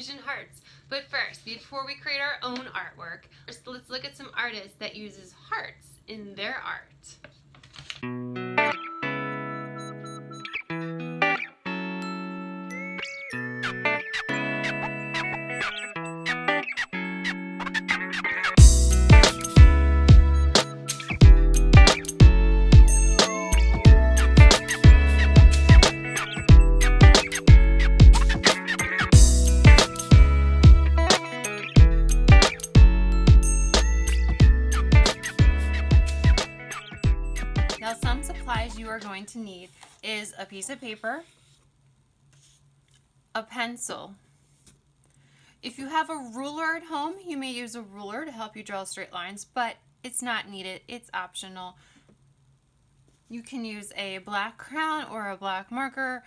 Illusion hearts. But first, before we create our own artwork, let's look at some artists that uses hearts in their art. Now, some supplies you are going to need is a piece of paper, a pencil. If you have a ruler at home, you may use a ruler to help you draw straight lines, but it's not needed. It's optional. You can use a black crayon or a black marker.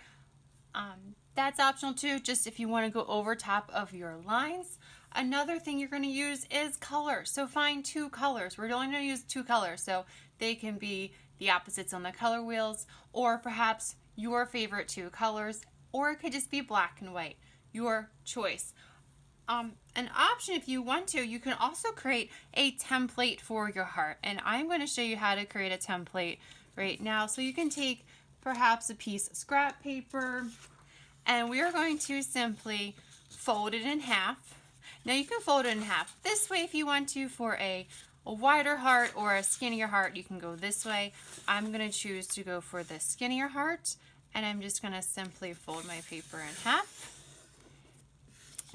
That's optional too, just if you want to go over top of your lines. Another thing you're going to use is color. So find two colors. We're only going to use two colors, so they can be the opposites on the color wheels, or perhaps your favorite two colors, or it could just be black and white. Your choice. An option, if you want to, you can also create a template for your heart, and I'm going to show you how to create a template right now. So you can take perhaps a piece of scrap paper, and we are going to simply fold it in half. Now you can fold it in half this way if you want to for a wider heart or a skinnier heart. You can go this way. I'm going to choose to go for the skinnier heart, and I'm just going to simply fold my paper in half.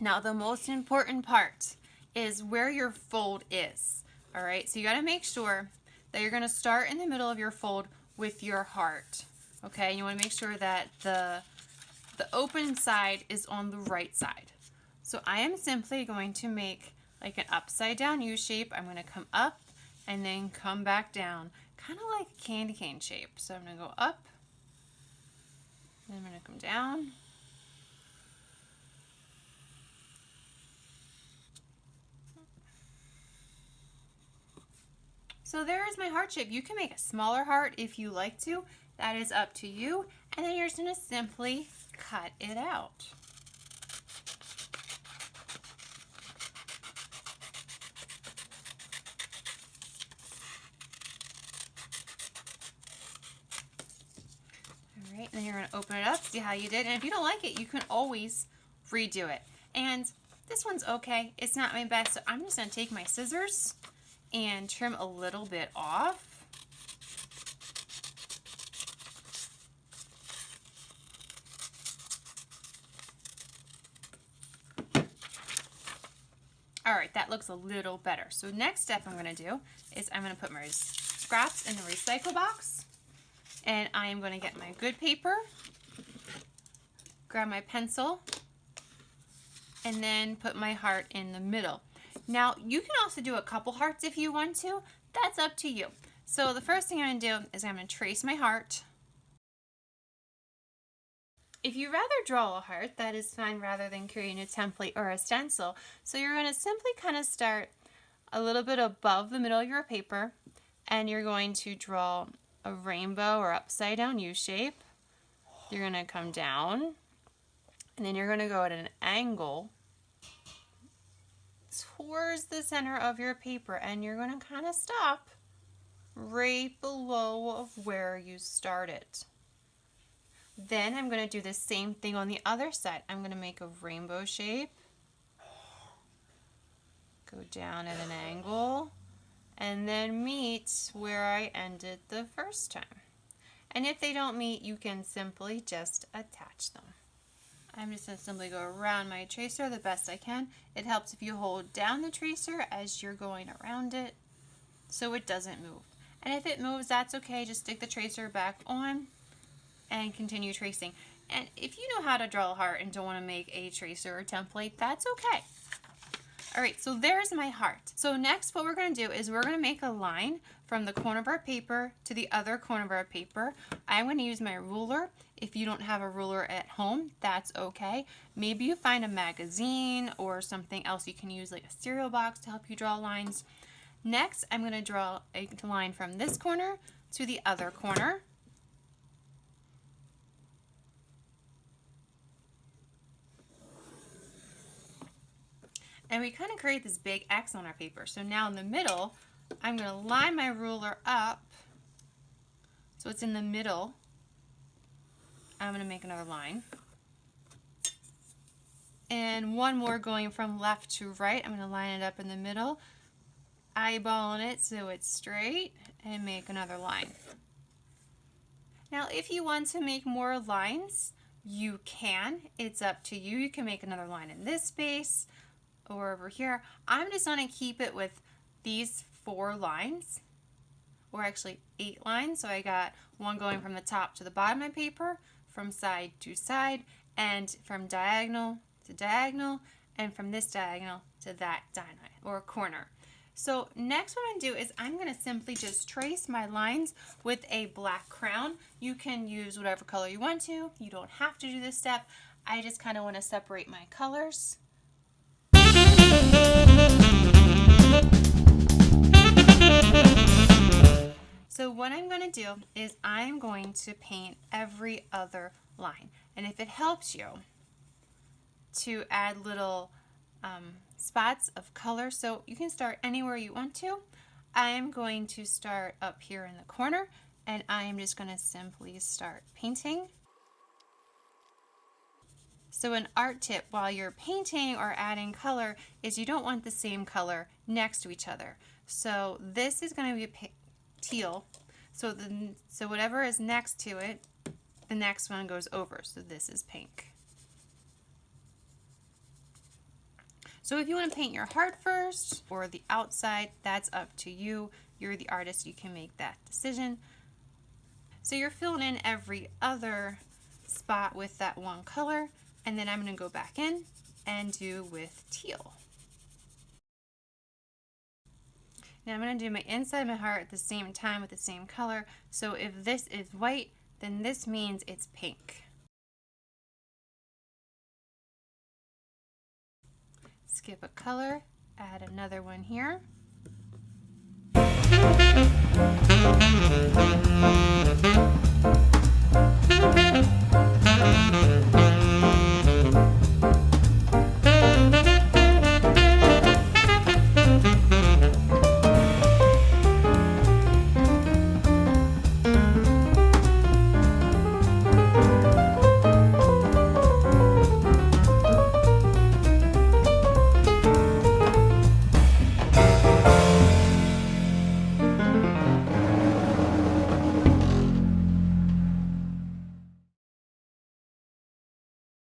Now the most important part is where your fold is. All right, so you got to make sure that you're going to start in the middle of your fold with your heart. Okay, and you want to make sure that the open side is on the right side. So I am simply going to make like an upside down U shape. I'm going to come up and then come back down, kind of like a candy cane shape. So I'm going to go up, then I'm going to come down. So there is my heart shape. You can make a smaller heart if you like to. That is up to you. And then you're just going to simply cut it out. All right, and then you're going to open it up, see how you did. And if you don't like it, you can always redo it. And this one's okay. It's not my best, so I'm just going to take my scissors and trim a little bit off. All right, that looks a little better. So next step I'm going to do is I'm going to put my scraps in the recycle box, and I am going to get my good paper, grab my pencil, and then put my heart in the middle. Now, you can also do a couple hearts if you want to. That's up to you. So the first thing I'm going to do is I'm going to trace my heart. If you'd rather draw a heart, that is fine rather than creating a template or a stencil. So you're going to simply kind of start a little bit above the middle of your paper, and you're going to draw a rainbow or upside down U shape. You're going to come down, and then you're going to go at an angle towards the center of your paper, and you're going to kind of stop right below of where you started. Then I'm going to do the same thing on the other side. I'm going to make a rainbow shape, go down at an angle, and then meet where I ended the first time. And if they don't meet, you can simply just attach them. I'm just going to simply go around my tracer the best I can. It helps if you hold down the tracer as you're going around it so it doesn't move. And if it moves, that's okay. Just stick the tracer back on and continue tracing. And if you know how to draw a heart and don't want to make a tracer or template, that's okay. All right, so there's my heart. So next what we're going to do is we're going to make a line from the corner of our paper to the other corner of our paper. I'm going to use my ruler. If you don't have a ruler at home, that's okay. Maybe you find a magazine or something else you can use, like a cereal box, to help you draw lines. Next, I'm going to draw a line from this corner to the other corner. And we kind of create this big X on our paper. So now in the middle, I'm going to line my ruler up so it's in the middle. I'm going to make another line. And one more going from left to right. I'm going to line it up in the middle, eyeballing it so it's straight, and make another line. Now if you want to make more lines, you can. It's up to you. You can make another line in this space or over here. I'm just going to keep it with these 4 lines, or actually 8 lines. So I got one going from the top to the bottom of my paper, from side to side, and from diagonal to diagonal, and from this diagonal to that diagonal or corner. So next what I'm going to do is I'm going to simply just trace my lines with a black crayon. You can use whatever color you want to. You don't have to do this step. I just kind of want to separate my colors. So what I'm going to do is I'm going to paint every other line. And if it helps you to add little spots of color, so you can start anywhere you want to. I am going to start up here in the corner, and I am just going to simply start painting. So an art tip while you're painting or adding color is you don't want the same color next to each other. So this is going to be teal. So whatever is next to it, the next one goes over. So this is pink. So if you want to paint your heart first or the outside, that's up to you. You're the artist, you can make that decision. So you're filling in every other spot with that one color, and then I'm going to go back in and do with teal. Now I'm going to do my inside of my heart at the same time with the same color. So if this is white, then this means it's pink. Skip a color, add another one here.